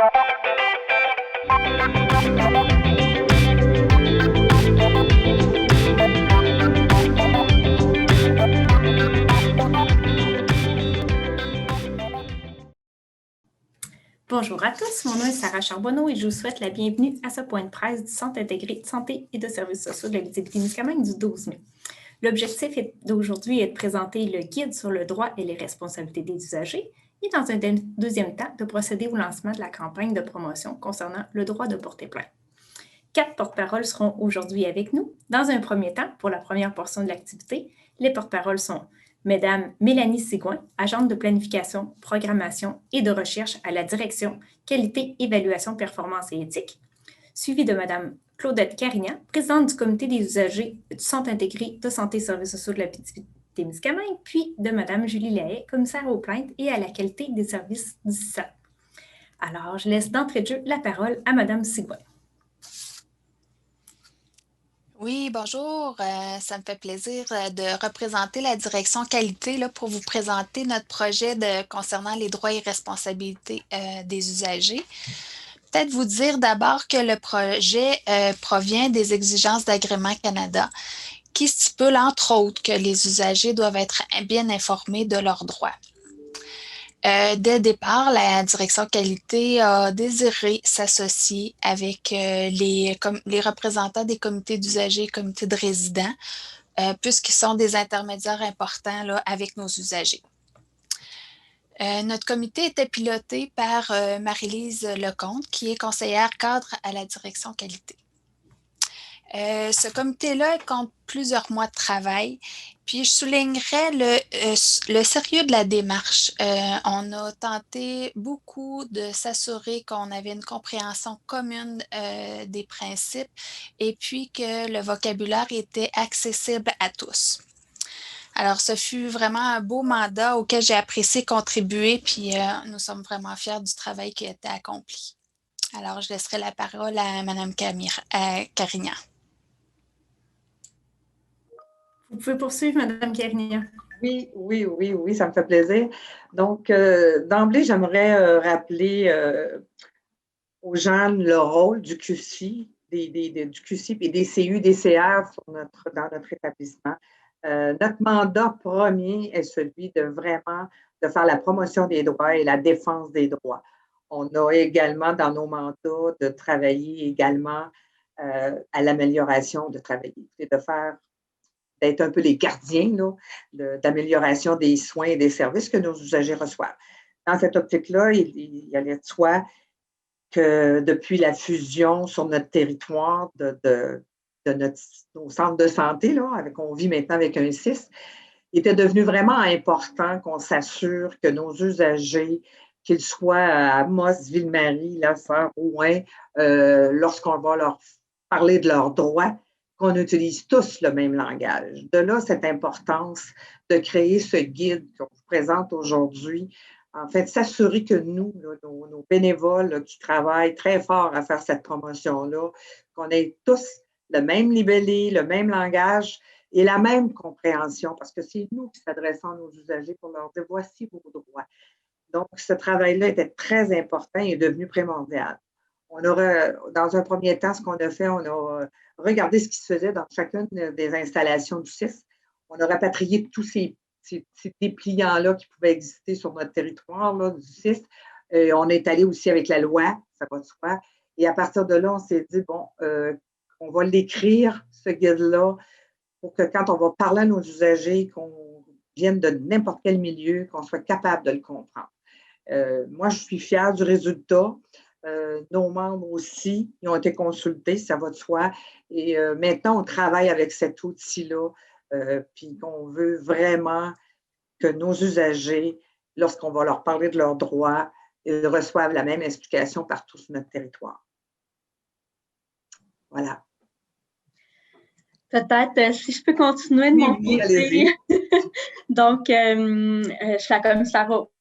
Bonjour à tous, mon nom est Sarah Charbonneau et je vous souhaite la bienvenue à ce point de presse du Centre intégré de santé et de services sociaux de l'Abitibi-Témiscamingue du 12 mai. L'objectif d'aujourd'hui est de présenter le guide sur le droit et les responsabilités des usagers et dans un deuxième temps, de procéder au lancement de la campagne de promotion concernant le droit de porter plainte. 4 porte-paroles seront aujourd'hui avec nous. Dans un premier temps, pour la première portion de l'activité, les porte-paroles sont Mesdames Mélanie Sigouin, agente de planification, programmation et de recherche à la direction Qualité, Évaluation, Performance et Éthique, suivie de Madame Claudette Carignan, présidente du comité des usagers du Centre intégré de santé et services sociaux de l'Abitibi-Témiscamingue, puis de Madame Julie Lahaye, commissaire aux plaintes et à la qualité des services du CISAP. Alors, je laisse d'entrée de jeu la parole à Madame Sigouin. Oui, bonjour. Ça me fait plaisir de représenter la direction qualité là, pour vous présenter notre projet concernant les droits et responsabilités des usagers. Peut-être vous dire d'abord que le projet provient des exigences d'Agrément Canada qui stipulent entre autres que les usagers doivent être bien informés de leurs droits. Dès le départ, la direction qualité a désiré s'associer avec les représentants des comités d'usagers et comités de résidents, puisqu'ils sont des intermédiaires importants là, avec nos usagers. Notre comité était piloté par Marie-Lise Lecomte, qui est conseillère cadre à la direction qualité. Ce comité-là compte plusieurs mois de travail, puis je soulignerais le sérieux de la démarche. On a tenté beaucoup de s'assurer qu'on avait une compréhension commune des principes et puis que le vocabulaire était accessible à tous. Alors, ce fut vraiment un beau mandat auquel j'ai apprécié contribuer, puis nous sommes vraiment fiers du travail qui a été accompli. Alors, je laisserai la parole à Mme Carignan. Vous pouvez poursuivre, Mme Carignan. Oui, ça me fait plaisir. Donc, d'emblée, j'aimerais rappeler aux gens le rôle du QC, du QC et des CU, des CR dans notre établissement. Notre mandat premier est celui de faire la promotion des droits et la défense des droits. On a également dans nos mandats de travailler également à l'amélioration de travailler, d'être un peu les gardiens d'amélioration des soins et des services que nos usagers reçoivent. Dans cette optique-là, il allait de soi que depuis la fusion sur notre territoire de nos centres de santé, on vit maintenant avec un CIS, il était devenu vraiment important qu'on s'assure que nos usagers, qu'ils soient à Amos, Ville-Marie, La Sœur, Rouen, lorsqu'on va leur parler de leurs droits, qu'on utilise tous le même langage. De là, cette importance de créer ce guide qu'on vous présente aujourd'hui. En fait, s'assurer que nous, nos bénévoles qui travaillent très fort à faire cette promotion-là, qu'on ait tous le même libellé, le même langage et la même compréhension, parce que c'est nous qui s'adressons à nos usagers pour leur dire « voici vos droits ». Donc, ce travail-là était très important et est devenu primordial. Dans un premier temps, ce qu'on a fait, on a regardé ce qui se faisait dans chacune des installations du CIS. On a rapatrié tous ces dépliants-là qui pouvaient exister sur notre territoire du CIS. On est allé aussi avec la loi, ça va de soi. Et à partir de là, on s'est dit, on va l'écrire, ce guide-là, pour que quand on va parler à nos usagers, qu'on vienne de n'importe quel milieu, qu'on soit capable de le comprendre. Moi, je suis fière du résultat. Nos membres aussi, ils ont été consultés, ça va de soi. Et maintenant, on travaille avec cet outil-là, puis on veut vraiment que nos usagers, lorsqu'on va leur parler de leurs droits, ils reçoivent la même explication partout sur notre territoire. Voilà. Peut-être, si je peux continuer de mon côté. Donc, je suis la commissaire aux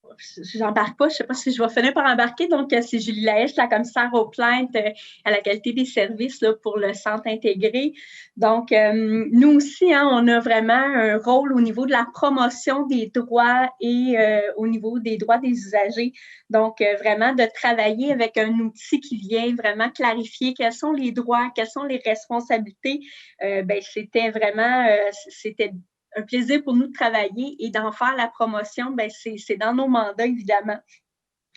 j'embarque pas, je ne sais pas si je vais finir par embarquer. Donc, c'est Julie Laèche, la commissaire aux plaintes à la qualité des services là, pour le centre intégré. Donc, nous aussi, hein, on a vraiment un rôle au niveau de la promotion des droits et au niveau des droits des usagers. Donc, vraiment de travailler avec un outil qui vient vraiment clarifier quels sont les droits, quelles sont les responsabilités. C'était vraiment, c'était un plaisir pour nous de travailler et d'en faire la promotion, c'est dans nos mandats, évidemment.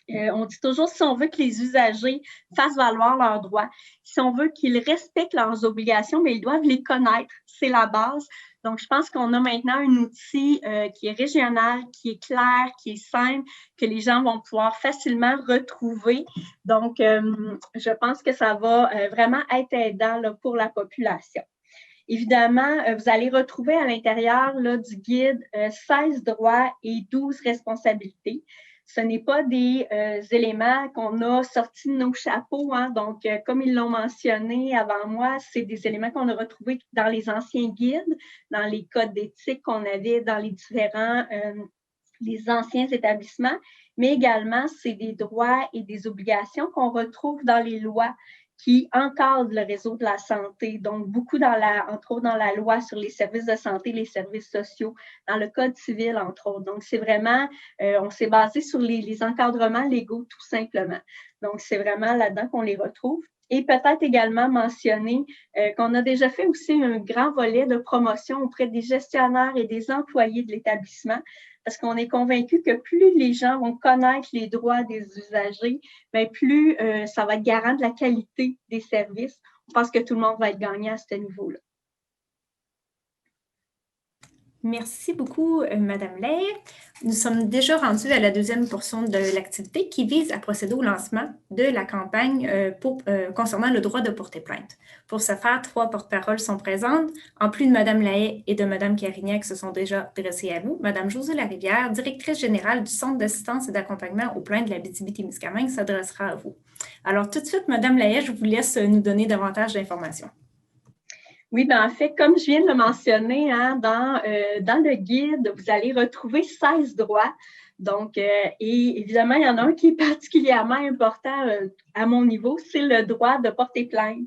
On dit toujours, si on veut que les usagers fassent valoir leurs droits, si on veut qu'ils respectent leurs obligations, ils doivent les connaître. C'est la base. Donc, je pense qu'on a maintenant un outil qui est régional, qui est clair, qui est simple, que les gens vont pouvoir facilement retrouver. Donc, je pense que ça va vraiment être aidant là, pour la population. Évidemment, vous allez retrouver à l'intérieur là, du guide 16 droits et 12 responsabilités. Ce n'est pas des éléments qu'on a sortis de nos chapeaux. Hein. Donc, comme ils l'ont mentionné avant moi, c'est des éléments qu'on a retrouvés dans les anciens guides, dans les codes d'éthique qu'on avait dans les différents, les anciens établissements, mais également, c'est des droits et des obligations qu'on retrouve dans les lois qui encadrent le réseau de la santé. Donc, beaucoup entre autres dans la loi sur les services de santé, les services sociaux, dans le Code civil, entre autres. Donc, c'est vraiment, on s'est basé sur les encadrements légaux, tout simplement. Donc, c'est vraiment là-dedans qu'on les retrouve. Et peut-être également mentionner qu'on a déjà fait aussi un grand volet de promotion auprès des gestionnaires et des employés de l'établissement, parce qu'on est convaincu que plus les gens vont connaître les droits des usagers, plus ça va être garant de la qualité des services. Je pense que tout le monde va être gagnant à ce niveau-là. Merci beaucoup, Madame Lair. Nous sommes déjà rendus à la deuxième portion de l'activité qui vise à procéder au lancement de la campagne concernant le droit de porter plainte. Pour ce faire, 3 porte-paroles sont présentes. En plus de Madame Lahaye et de Madame Carignac qui se sont déjà adressées à vous, Madame Josée Larivière, directrice générale du Centre d'assistance et d'accompagnement aux plaintes de l'Abitibi-Témiscamingue, s'adressera à vous. Alors, tout de suite, Madame Lahaye, je vous laisse nous donner davantage d'informations. Oui, en fait, comme je viens de le mentionner, hein, dans le guide, vous allez retrouver 16 droits. Donc, et évidemment, il y en a un qui est particulièrement important à mon niveau, c'est le droit de porter plainte.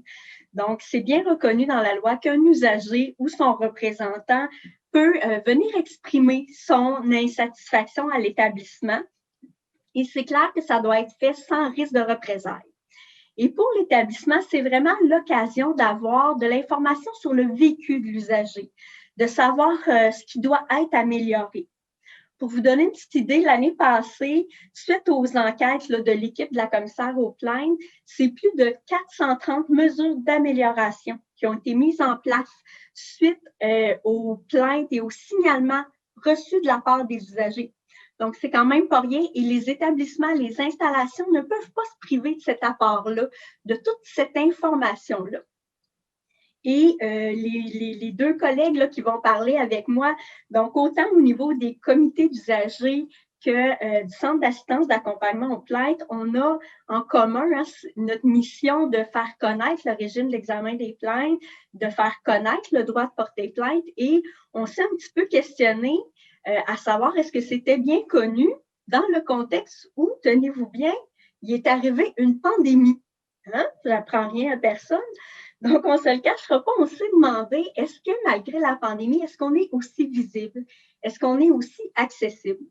Donc, c'est bien reconnu dans la loi qu'un usager ou son représentant peut venir exprimer son insatisfaction à l'établissement. Et c'est clair que ça doit être fait sans risque de représailles. Et pour l'établissement, c'est vraiment l'occasion d'avoir de l'information sur le vécu de l'usager, de savoir ce qui doit être amélioré. Pour vous donner une petite idée, l'année passée, suite aux enquêtes là, de l'équipe de la commissaire aux plaintes, c'est plus de 430 mesures d'amélioration qui ont été mises en place suite aux plaintes et aux signalements reçus de la part des usagers. Donc, c'est quand même pas rien et les établissements, les installations ne peuvent pas se priver de cet apport-là, de toute cette information-là. Et les 2 collègues là, qui vont parler avec moi, donc autant au niveau des comités d'usagers que du Centre d'assistance d'accompagnement aux plaintes, on a en commun notre mission de faire connaître le régime de l'examen des plaintes, de faire connaître le droit de porter plainte et on s'est un petit peu questionné à savoir est-ce que c'était bien connu dans le contexte où, tenez-vous bien, il est arrivé une pandémie. Hein? Je n'apprends rien à personne. Donc, on ne se le cachera pas, on s'est demandé, est-ce que malgré la pandémie, est-ce qu'on est aussi visible? Est-ce qu'on est aussi accessible?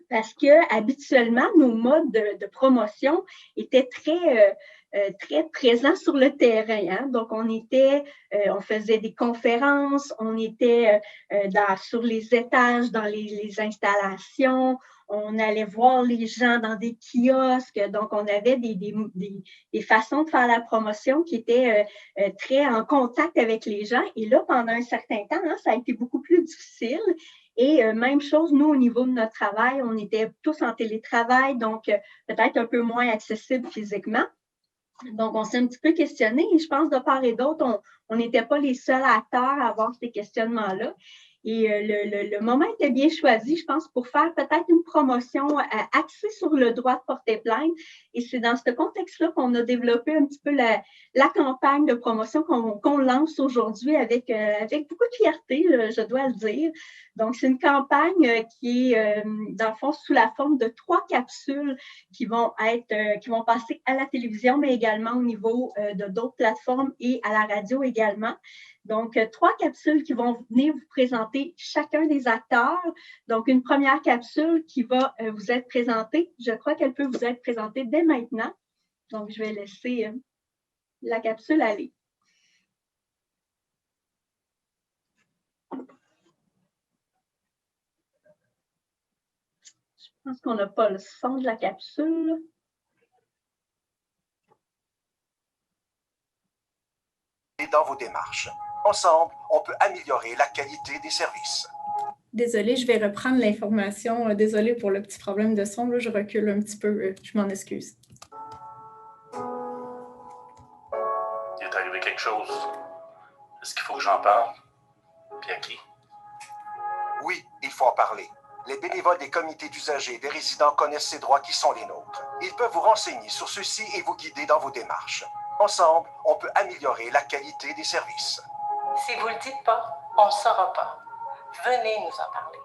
Parce que habituellement, nos modes de promotion étaient très présents sur le terrain. Hein? Donc, on faisait des conférences, on était sur les étages, dans les installations, on allait voir les gens dans des kiosques. Donc, on avait des façons de faire la promotion qui étaient très en contact avec les gens. Et là, pendant un certain temps, hein, ça a été beaucoup plus difficile. Et même chose, nous, au niveau de notre travail, on était tous en télétravail, donc peut-être un peu moins accessible physiquement. Donc, on s'est un petit peu questionné et je pense de part et d'autre, on n'était pas les seuls acteurs à avoir ces questionnements-là. Et le moment était bien choisi, je pense, pour faire peut-être une promotion axée sur le droit de porter plainte. Et c'est dans ce contexte-là qu'on a développé un petit peu la campagne de promotion qu'on lance aujourd'hui avec beaucoup de fierté, je dois le dire. Donc, c'est une campagne qui est, dans le fond, sous la forme de 3 capsules qui vont passer à la télévision, mais également au niveau de d'autres plateformes et à la radio également. Donc, 3 capsules qui vont venir vous présenter chacun des acteurs. Donc, une première capsule qui va vous être présentée. Je crois qu'elle peut vous être présentée dès maintenant. Donc, je vais laisser la capsule aller. Je pense qu'on n'a pas le son de la capsule. Dans vos démarches. Ensemble, on peut améliorer la qualité des services. Désolée, je vais reprendre l'information. Désolée pour le petit problème de son. Là, je recule un petit peu. Je m'en excuse. Il est arrivé quelque chose. Est-ce qu'il faut que j'en parle? Puis à qui? Oui, il faut en parler. Les bénévoles des comités d'usagers et des résidents connaissent ces droits qui sont les nôtres. Ils peuvent vous renseigner sur ceux-ci et vous guider dans vos démarches. Ensemble, on peut améliorer la qualité des services. Si vous ne le dites pas, on ne saura pas. Venez nous en parler.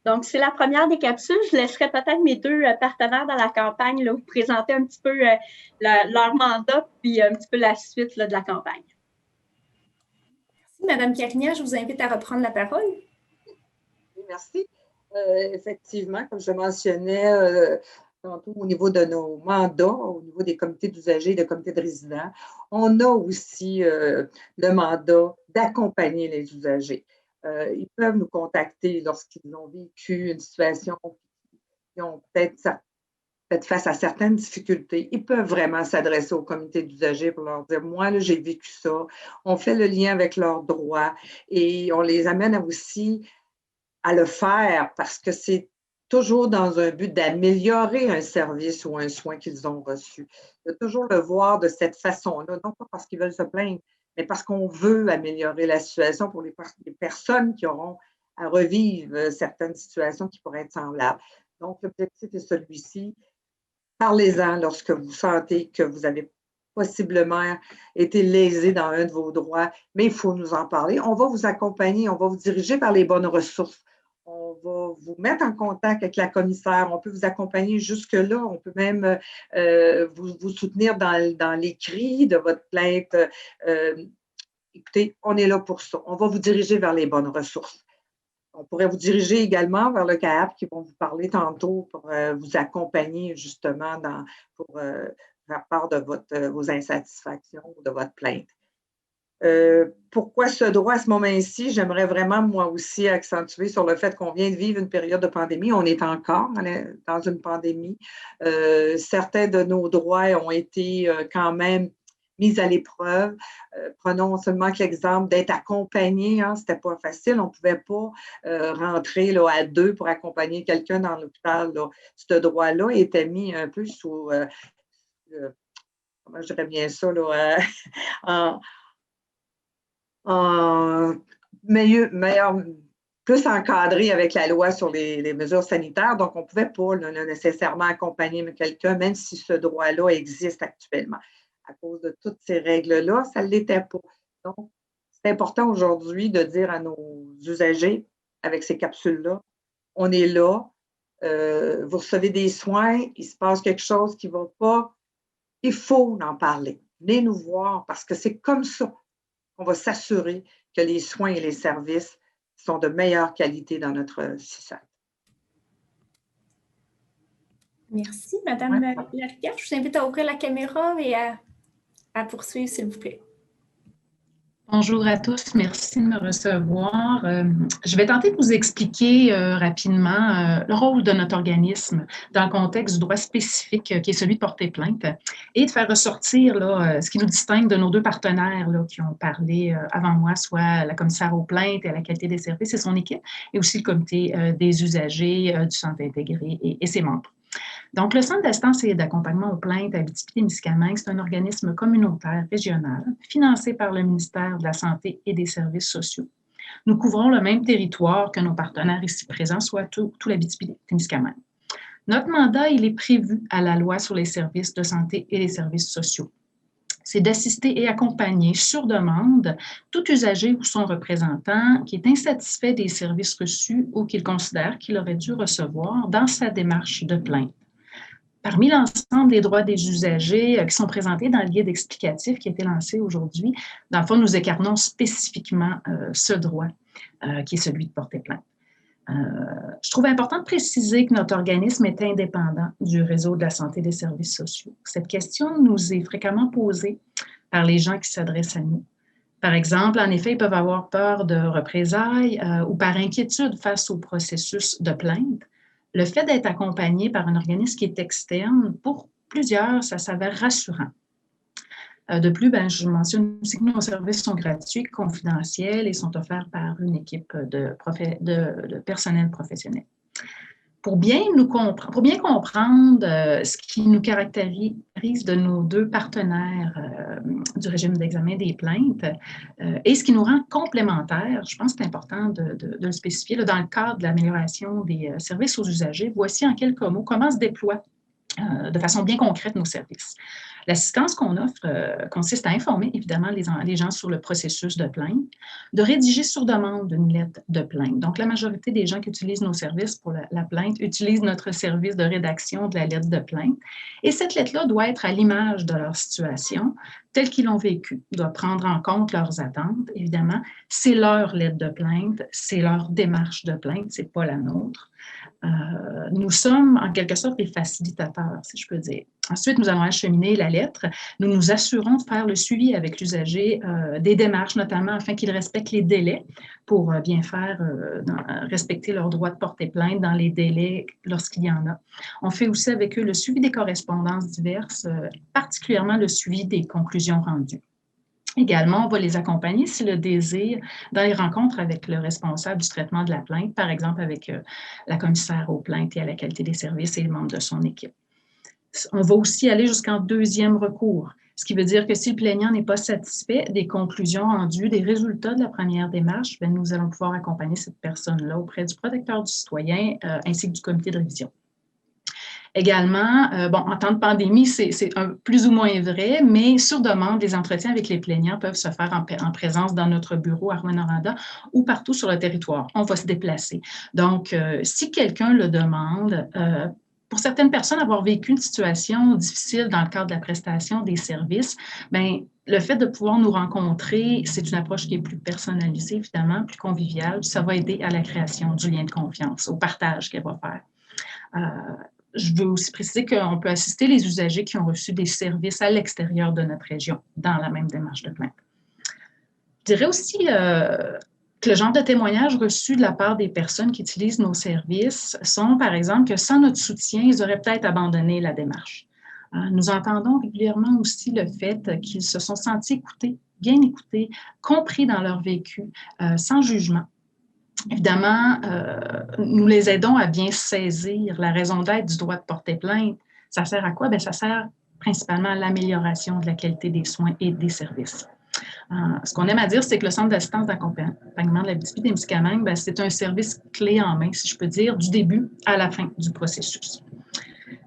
Donc, c'est la première des capsules. Je laisserai peut-être mes 2 partenaires dans la campagne là, vous présenter un petit peu leur mandat puis un petit peu la suite là, de la campagne. Merci, Madame Carignan. Je vous invite à reprendre la parole. Merci. Effectivement, comme je mentionnais tantôt au niveau de nos mandats, au niveau des comités d'usagers et des comités de résidents, on a aussi le mandat d'accompagner les usagers. Ils peuvent nous contacter lorsqu'ils ont vécu une situation, ils ont peut-être face à certaines difficultés. Ils peuvent vraiment s'adresser au comité d'usagers pour leur dire « Moi, là, j'ai vécu ça ». On fait le lien avec leurs droits et on les amène aussi à le faire parce que c'est toujours dans un but d'améliorer un service ou un soin qu'ils ont reçu. De toujours le voir de cette façon-là, non pas parce qu'ils veulent se plaindre, mais parce qu'on veut améliorer la situation pour les personnes qui auront à revivre certaines situations qui pourraient être semblables. Donc, l'objectif est celui-ci. Parlez-en lorsque vous sentez que vous avez possiblement été lésé dans un de vos droits, mais il faut nous en parler. On va vous accompagner, on va vous diriger vers les bonnes ressources. On va vous mettre en contact avec la commissaire. On peut vous accompagner jusque-là. On peut même vous soutenir dans l'écrit de votre plainte. Écoutez, on est là pour ça. On va vous diriger vers les bonnes ressources. On pourrait vous diriger également vers le CAAP qui vont vous parler tantôt pour vous accompagner justement pour faire part de vos insatisfactions ou de votre plainte. Pourquoi ce droit à ce moment-ci? J'aimerais vraiment, moi aussi, accentuer sur le fait qu'on vient de vivre une période de pandémie. On est encore dans une pandémie. Certains de nos droits ont été quand même mis à l'épreuve. Prenons seulement que l'exemple d'être accompagné. Hein, c'était pas facile. On ne pouvait pas rentrer là, à 2 pour accompagner quelqu'un dans l'hôpital. Ce droit-là était mis un peu sous, comment je dirais bien ça, là, meilleur, plus encadré avec la loi sur les mesures sanitaires. Donc, on ne pouvait pas nécessairement accompagner quelqu'un, même si ce droit-là existe actuellement. À cause de toutes ces règles-là, ça ne l'était pas. Donc, c'est important aujourd'hui de dire à nos usagers, avec ces capsules-là, on est là, vous recevez des soins, il se passe quelque chose qui ne va pas, il faut en parler. Venez nous voir parce que c'est comme ça qu'on va s'assurer que les soins et les services sont de meilleure qualité dans notre système. Merci, Madame Larrière. Je vous invite à ouvrir la caméra et à poursuivre, s'il vous plaît. Bonjour à tous, merci de me recevoir. Je vais tenter de vous expliquer rapidement le rôle de notre organisme dans le contexte du droit spécifique qui est celui de porter plainte et de faire ressortir là, ce qui nous distingue de nos 2 partenaires là, qui ont parlé avant moi, soit la commissaire aux plaintes et à la qualité des services et son équipe, et aussi le comité des usagers du Centre intégré et ses membres. Donc, le Centre d'assistance et d'accompagnement aux plaintes Abitibi-Témiscamingue, c'est un organisme communautaire régional financé par le ministère de la Santé et des Services sociaux. Nous couvrons le même territoire que nos partenaires ici présents, soit tout l'Abitibi-Témiscamingue. Notre mandat, il est prévu à la loi sur les services de santé et les services sociaux. c'est d'assister et accompagner sur demande tout usager ou son représentant qui est insatisfait des services reçus ou qu'il considère qu'il aurait dû recevoir dans sa démarche de plainte. Parmi l'ensemble des droits des usagers qui sont présentés dans le guide explicatif qui a été lancé aujourd'hui, dans le fond, nous incarnons spécifiquement ce droit qui est celui de porter plainte. Je trouve important de préciser que notre organisme est indépendant du réseau de la santé et des services sociaux. Cette question nous est fréquemment posée par les gens qui s'adressent à nous. Par exemple, en effet, ils peuvent avoir peur de représailles ou par inquiétude face au processus de plainte. Le fait d'être accompagné par un organisme qui est externe, pour plusieurs, ça s'avère rassurant. De plus, je mentionne aussi que nos services sont gratuits, confidentiels et sont offerts par une équipe de personnel professionnel. Pour bien comprendre ce qui nous caractérise de nos deux partenaires du régime d'examen des plaintes et ce qui nous rend complémentaires, je pense que c'est important de le spécifier dans le cadre de l'amélioration des services aux usagers. Voici en quelques mots comment se déploient de façon bien concrète nos services. L'assistance qu'on offre consiste à informer évidemment les gens sur le processus de plainte, de rédiger sur demande une lettre de plainte. Donc, la majorité des gens qui utilisent nos services pour la plainte utilisent notre service de rédaction de la lettre de plainte. Et cette lettre-là doit être à l'image de leur situation, telle qu'ils l'ont vécue, doit prendre en compte leurs attentes. Évidemment, c'est leur lettre de plainte, c'est leur démarche de plainte, ce n'est pas la nôtre. Nous sommes en quelque sorte les facilitateurs, si je peux dire. Ensuite, nous allons acheminer la lettre. Nous nous assurons de faire le suivi avec l'usager des démarches, notamment afin qu'il respecte les délais pour bien faire, respecter leur droit de porter plainte dans les délais lorsqu'il y en a. On fait aussi avec eux le suivi des correspondances diverses, particulièrement le suivi des conclusions rendues. Également, on va les accompagner, si le désir, dans les rencontres avec le responsable du traitement de la plainte, par exemple avec la commissaire aux plaintes et à la qualité des services et les membres de son équipe. On va aussi aller jusqu'en deuxième recours, ce qui veut dire que si le plaignant n'est pas satisfait des conclusions rendues, des résultats de la première démarche, nous allons pouvoir accompagner cette personne-là auprès du protecteur du citoyen ainsi que du comité de révision. Également, en temps de pandémie, c'est plus ou moins vrai, mais sur demande, les entretiens avec les plaignants peuvent se faire en présence dans notre bureau à Rouyn-Noranda ou partout sur le territoire. On va se déplacer. Donc, si quelqu'un le demande, pour certaines personnes, avoir vécu une situation difficile dans le cadre de la prestation des services, le fait de pouvoir nous rencontrer, c'est une approche qui est plus personnalisée, évidemment, plus conviviale. Ça va aider à la création du lien de confiance, au partage qu'elle va faire. Je veux aussi préciser qu'on peut assister les usagers qui ont reçu des services à l'extérieur de notre région dans la même démarche de plainte. Je dirais aussi que le genre de témoignages reçus de la part des personnes qui utilisent nos services sont, par exemple, que sans notre soutien, ils auraient peut-être abandonné la démarche. Nous entendons régulièrement aussi le fait qu'ils se sont sentis écoutés, bien écoutés, compris dans leur vécu, sans jugement. Évidemment, nous les aidons à bien saisir la raison d'être du droit de porter plainte. Ça sert à quoi? Ça sert principalement à l'amélioration de la qualité des soins et des services. Ce qu'on aime à dire, c'est que le Centre d'assistance d'accompagnement de l'Abitibi-Témiscamingue, c'est un service clé en main, si je peux dire, du début à la fin du processus.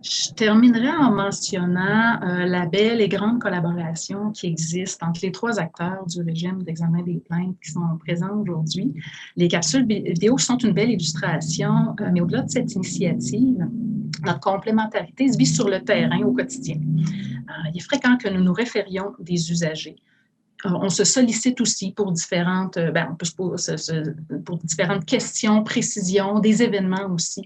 Je terminerai en mentionnant la belle et grande collaboration qui existe entre les trois acteurs du régime d'examen des plaintes qui sont présents aujourd'hui. Les capsules vidéo sont une belle illustration, mais au-delà de cette initiative, notre complémentarité se vit sur le terrain au quotidien. Il est fréquent que nous nous référions des usagers. On se sollicite aussi pour différentes, pour différentes questions, précisions, des événements aussi.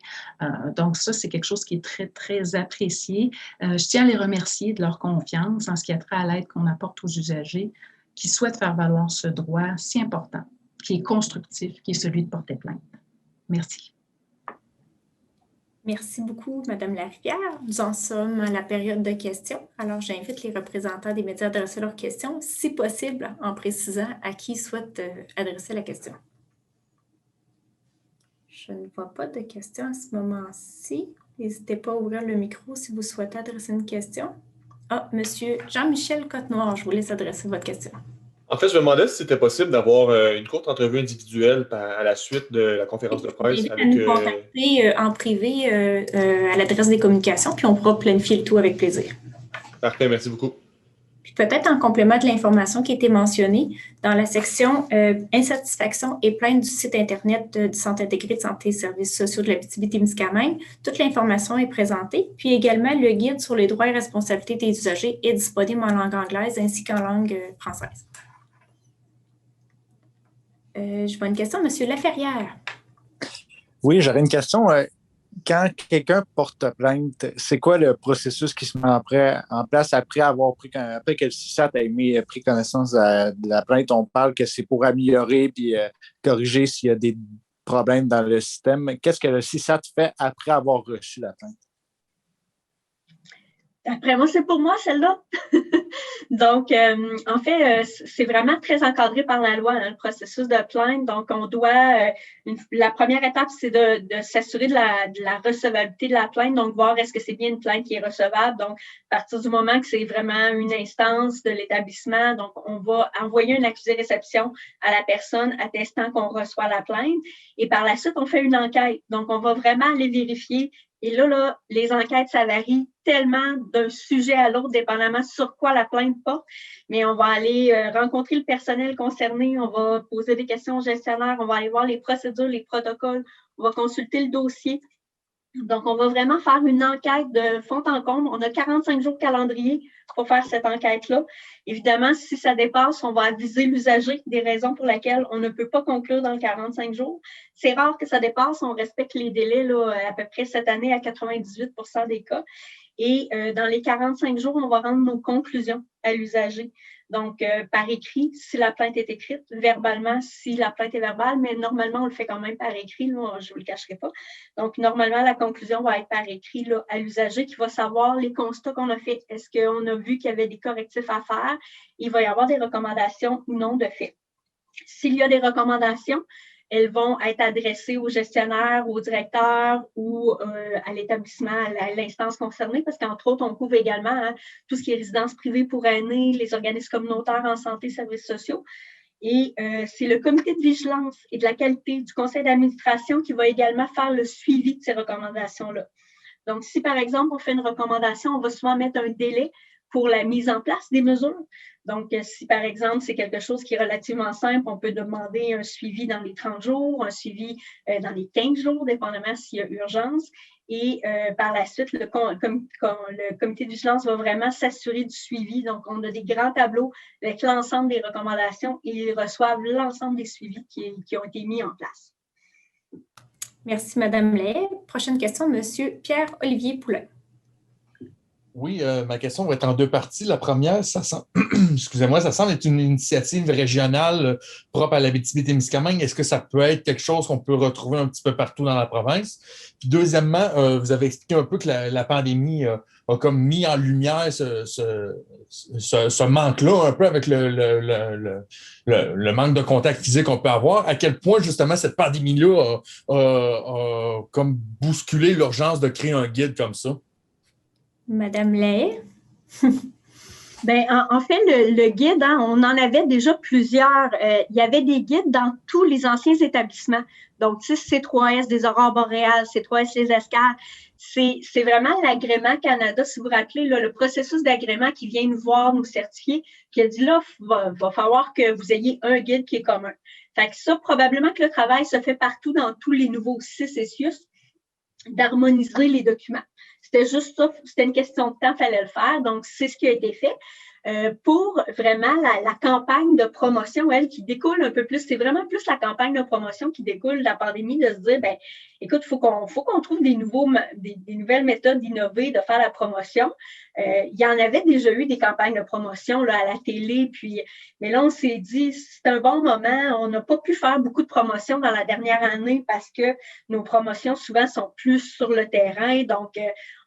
Donc ça, c'est quelque chose qui est très, très apprécié. Je tiens à les remercier de leur confiance en ce qui a trait à l'aide qu'on apporte aux usagers qui souhaitent faire valoir ce droit si important, qui est constructif, qui est celui de porter plainte. Merci. Merci beaucoup, Mme Larivière. Nous en sommes à la période de questions. Alors, j'invite les représentants des médias à adresser leurs questions, si possible, en précisant à qui ils souhaitent adresser la question. Je ne vois pas de questions à ce moment-ci. N'hésitez pas à ouvrir le micro si vous souhaitez adresser une question. M. Jean-Michel Côte-Noire, je vous laisse adresser votre question. En fait, je me demandais si c'était possible d'avoir une courte entrevue individuelle à la suite de la conférence de presse. Vous pouvez nous contacter en privé à l'adresse des communications, puis on pourra planifier le tout avec plaisir. Parfait, merci beaucoup. Puis peut-être en complément de l'information qui a été mentionnée, dans la section insatisfaction et plainte du site Internet du Centre intégré de santé et services sociaux de l'Abitibi-Témiscamingue, toute l'information est présentée. Puis également, le guide sur les droits et responsabilités des usagers est disponible en langue anglaise ainsi qu'en langue française. Je vois une question, M. Laferrière. Oui, j'aurais une question. Quand quelqu'un porte plainte, c'est quoi le processus qui se met en place après que le CISAT a pris connaissance de la plainte? On parle que c'est pour améliorer puis corriger s'il y a des problèmes dans le système. Qu'est-ce que le CISAT fait après avoir reçu la plainte? Après moi, c'est pour moi, celle-là. Donc, en fait, c'est vraiment très encadré par la loi, hein, le processus de plainte. Donc, on doit, la première étape, c'est de s'assurer de la recevabilité de la plainte. Donc, voir est-ce que c'est bien une plainte qui est recevable. Donc, à partir du moment que c'est vraiment une instance de l'établissement, donc, on va envoyer un accusé-réception à la personne attestant qu'on reçoit la plainte. Et par la suite, on fait une enquête. Donc, on va vraiment aller vérifier. Et là, les enquêtes, ça varie tellement d'un sujet à l'autre, dépendamment sur quoi la plainte porte. Mais on va aller rencontrer le personnel concerné, on va poser des questions aux gestionnaires, on va aller voir les procédures, les protocoles, on va consulter le dossier. Donc, on va vraiment faire une enquête de fond en comble. On a 45 jours de calendrier pour faire cette enquête-là. Évidemment, si ça dépasse, on va aviser l'usager des raisons pour lesquelles on ne peut pas conclure dans le 45 jours. C'est rare que ça dépasse. On respecte les délais là, à peu près cette année à 98% des cas. Et dans les 45 jours, on va rendre nos conclusions à l'usager. Donc, par écrit, si la plainte est écrite, verbalement, si la plainte est verbale, mais normalement, on le fait quand même par écrit, là, je ne vous le cacherai pas. Donc, normalement, la conclusion va être par écrit là, à l'usager qui va savoir les constats qu'on a faits. Est-ce qu'on a vu qu'il y avait des correctifs à faire? Il va y avoir des recommandations ou non de fait. S'il y a des recommandations, elles vont être adressées au gestionnaire, au directeur ou à l'établissement, à l'instance concernée, parce qu'entre autres, on couvre également hein, tout ce qui est résidence privée pour aînés, les organismes communautaires en santé et services sociaux. Et c'est le comité de vigilance et de la qualité du conseil d'administration qui va également faire le suivi de ces recommandations-là. Donc, si par exemple, on fait une recommandation, on va souvent mettre un délai pour la mise en place des mesures. Donc, si par exemple, c'est quelque chose qui est relativement simple, on peut demander un suivi dans les 30 jours, un suivi dans les 15 jours, dépendamment s'il y a urgence. Et par la suite, le comité de vigilance va vraiment s'assurer du suivi. Donc, on a des grands tableaux avec l'ensemble des recommandations et ils reçoivent l'ensemble des suivis qui ont été mis en place. Merci, Mme Lay. Prochaine question, M. Pierre-Olivier Poulin. Oui, ma question va être en deux parties. La première, ça semble être une initiative régionale propre à l'Abitibi-Témiscamingue. Est-ce que ça peut être quelque chose qu'on peut retrouver un petit peu partout dans la province? Puis deuxièmement, vous avez expliqué un peu que la pandémie a comme mis en lumière ce manque-là, un peu avec le manque de contact physique qu'on peut avoir. À quel point, justement, cette pandémie-là a comme bousculé l'urgence de créer un guide comme ça? Madame Lay. Bien, en fait, le guide, hein, on en avait déjà plusieurs. Il y avait des guides dans tous les anciens établissements. Donc, C3S des Aurores boréales, C3S les Escales. C'est vraiment l'agrément Canada, si vous vous rappelez, là, le processus d'agrément qui vient nous voir, nous certifier, qui a dit là, va falloir que vous ayez un guide qui est commun. Fait que ça, probablement que le travail se fait partout dans tous les nouveaux CIS d'harmoniser les documents. C'était juste ça, c'était une question de temps, il fallait le faire. Donc, c'est ce qui a été fait. Pour vraiment la campagne de promotion, elle, qui découle un peu plus, c'est vraiment plus la campagne de promotion qui découle de la pandémie, de se dire, ben, écoute, faut qu'on trouve des nouvelles méthodes d'innover, de faire la promotion. Il y en avait déjà eu des campagnes de promotion là, à la télé, mais là, on s'est dit, c'est un bon moment. On n'a pas pu faire beaucoup de promotions dans la dernière année parce que nos promotions, souvent, sont plus sur le terrain. Donc,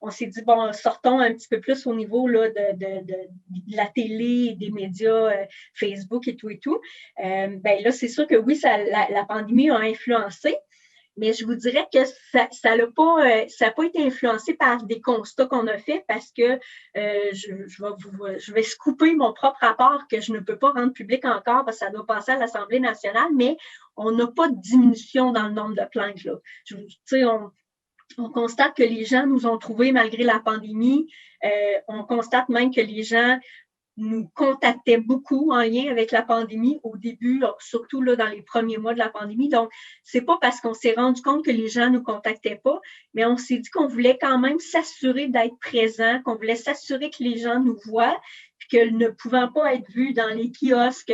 on s'est dit, bon, sortons un petit peu plus au niveau là, de la télé, des médias, Facebook et tout et tout. Ben là, c'est sûr que oui, la pandémie a influencé. Mais je vous dirais que ça n'a pas été influencé par des constats qu'on a faits parce que je vais scooper mon propre rapport que je ne peux pas rendre public encore parce que ça doit passer à l'Assemblée nationale, mais on n'a pas de diminution dans le nombre de plaintes. Là. On constate que les gens nous ont trouvés malgré la pandémie. On constate même que les gens nous contactaient beaucoup en lien avec la pandémie au début, surtout là, dans les premiers mois de la pandémie. Donc, c'est pas parce qu'on s'est rendu compte que les gens nous contactaient pas, mais on s'est dit qu'on voulait quand même s'assurer d'être présent, qu'on voulait s'assurer que les gens nous voient, puis que ne pouvant pas être vus dans les kiosques,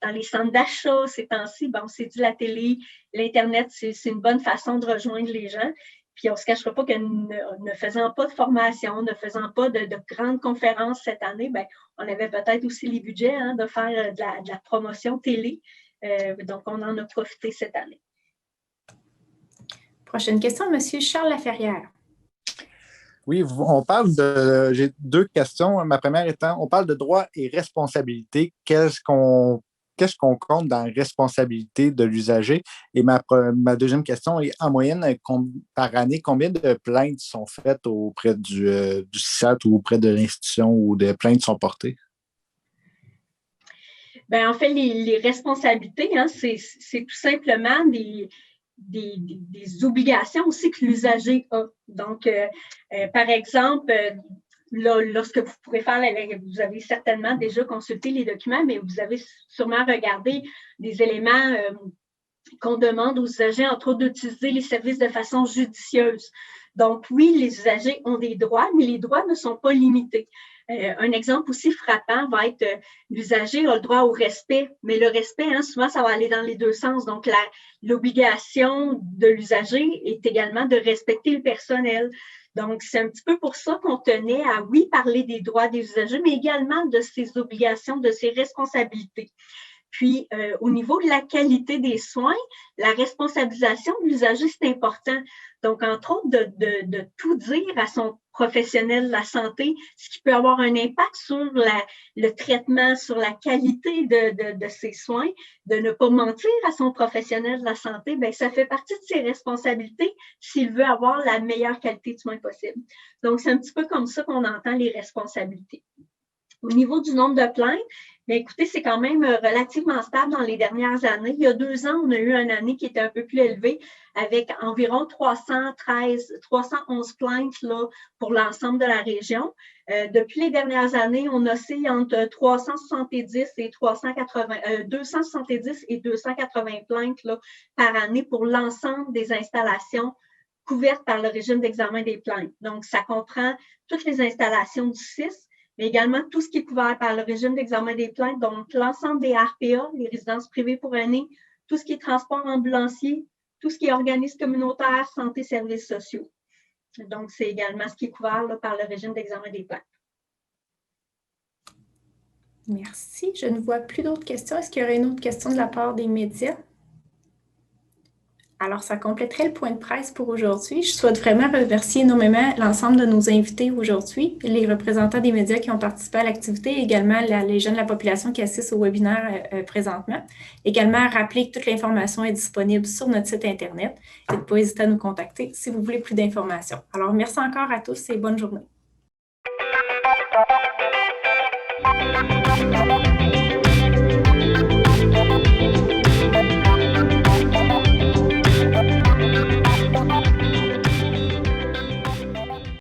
dans les centres d'achat ces temps-ci, ben, on s'est dit la télé, l'Internet, c'est une bonne façon de rejoindre les gens. Puis on ne se cachera pas que ne faisant pas de formation, ne faisant pas de grandes conférences cette année, bien, on avait peut-être aussi les budgets de faire de la promotion télé. Donc, on en a profité cette année. Prochaine question, M. Charles Laferrière. Oui, on parle de. J'ai deux questions. Ma première étant, on parle de droits et responsabilités. Qu'est-ce qu'on compte dans la responsabilité de l'usager? Et ma deuxième question est, en moyenne, par année, combien de plaintes sont faites auprès du CISAT ou auprès de l'institution où des plaintes sont portées? Bien, en fait, les responsabilités, c'est tout simplement des obligations aussi que l'usager a. Donc, par exemple, lorsque vous pourrez faire, vous avez certainement déjà consulté les documents, mais vous avez sûrement regardé des éléments qu'on demande aux usagers, entre autres, d'utiliser les services de façon judicieuse. Donc, oui, les usagers ont des droits, mais les droits ne sont pas limités. Un exemple aussi frappant va être l'usager a le droit au respect, mais le respect, souvent, ça va aller dans les deux sens. Donc, l'obligation de l'usager est également de respecter le personnel. Donc, c'est un petit peu pour ça qu'on tenait à, oui, parler des droits des usagers, mais également de ses obligations, de ses responsabilités. Puis, au niveau de la qualité des soins, la responsabilisation de l'usager, c'est important. Donc, entre autres, de tout dire à son professionnel de la santé, ce qui peut avoir un impact sur le traitement, sur la qualité de ses soins, de ne pas mentir à son professionnel de la santé, bien, ça fait partie de ses responsabilités s'il veut avoir la meilleure qualité de soins possible. Donc, c'est un petit peu comme ça qu'on entend les responsabilités. Au niveau du nombre de plaintes, bien, écoutez, c'est quand même relativement stable dans les dernières années. Il y a 2 ans, on a eu une année qui était un peu plus élevée avec environ 311 plaintes là, pour l'ensemble de la région. Depuis les dernières années, on oscille entre 270 et 280 plaintes là, par année pour l'ensemble des installations couvertes par le régime d'examen des plaintes. Donc, ça comprend toutes les installations du CIS, mais également tout ce qui est couvert par le régime d'examen des plaintes, donc l'ensemble des RPA, les résidences privées pour aînés, tout ce qui est transport ambulancier, tout ce qui est organisme communautaire, santé, services sociaux. Donc, c'est également ce qui est couvert là, par le régime d'examen des plaintes. Merci. Je ne vois plus d'autres questions. Est-ce qu'il y aurait une autre question de la part des médias? Alors, ça compléterait le point de presse pour aujourd'hui. Je souhaite vraiment remercier énormément l'ensemble de nos invités aujourd'hui, les représentants des médias qui ont participé à l'activité, également les jeunes de la population qui assistent au webinaire présentement. Également, rappeler que toute l'information est disponible sur notre site Internet et de ne pas hésiter à nous contacter si vous voulez plus d'informations. Alors, merci encore à tous et bonne journée.